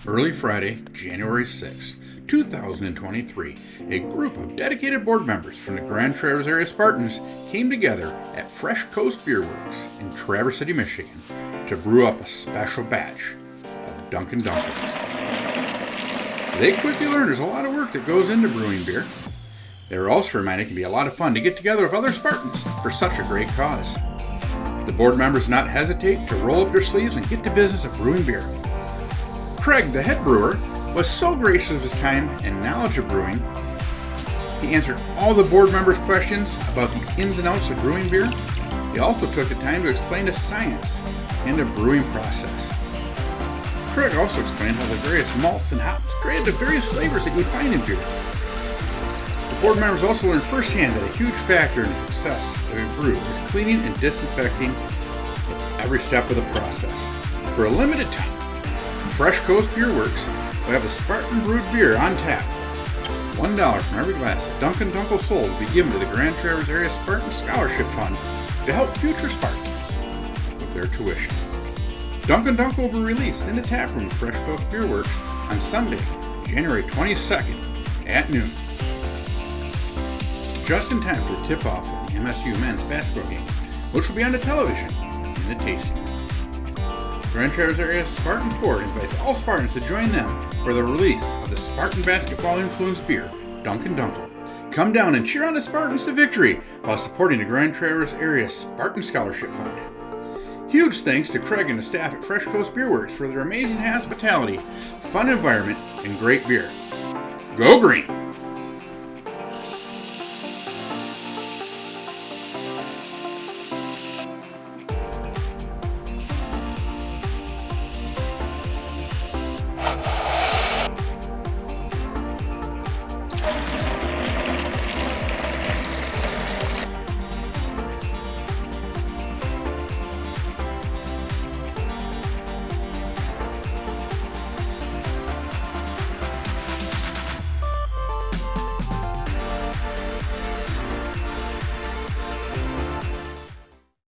Early Friday, January 6th, 2023, a group of dedicated board members from the Grand Traverse area Spartans came together at Fresh Coast Beer Works in Traverse City, Michigan to brew up a special batch of Dunkin' Dunkle. They quickly learned there's a lot of work that goes into brewing beer. They were also reminded it can be a lot of fun to get together with other Spartans for such a great cause. The board members did not hesitate to roll up their sleeves and get to business of brewing beer. Craig, the head brewer, was so gracious of his time and knowledge of brewing. He answered all the board members' questions about the ins and outs of brewing beer. He also took the time to explain the science and the brewing process. Craig also explained how the various malts and hops created the various flavors that you would find in beer. The board members also learned firsthand that a huge factor in the success of a brew is cleaning and disinfecting at every step of the process. For a limited time, Fresh Coast Beer Works will have a Spartan brewed beer on tap. $1 from every glass of Dunkin' Dunkle sold will be given to the Grand Traverse Area Spartan Scholarship Fund to help future Spartans with their tuition. Dunkin' Dunkle will be released in the tap room of Fresh Coast Beer Works on Sunday, January 22nd at noon. Just in time for the tip-off of the MSU men's basketball game, which will be on the television in the tasting room. Grand Traverse Area Spartans Board invites all Spartans to join them for the release of the Spartan basketball-influenced beer, Dunkin' Dunkle. Come down and cheer on the Spartans to victory while supporting the Grand Traverse Area Spartan Scholarship Fund. Huge thanks to Craig and the staff at Fresh Coast Beer Works for their amazing hospitality, fun environment, and great beer. Go Green!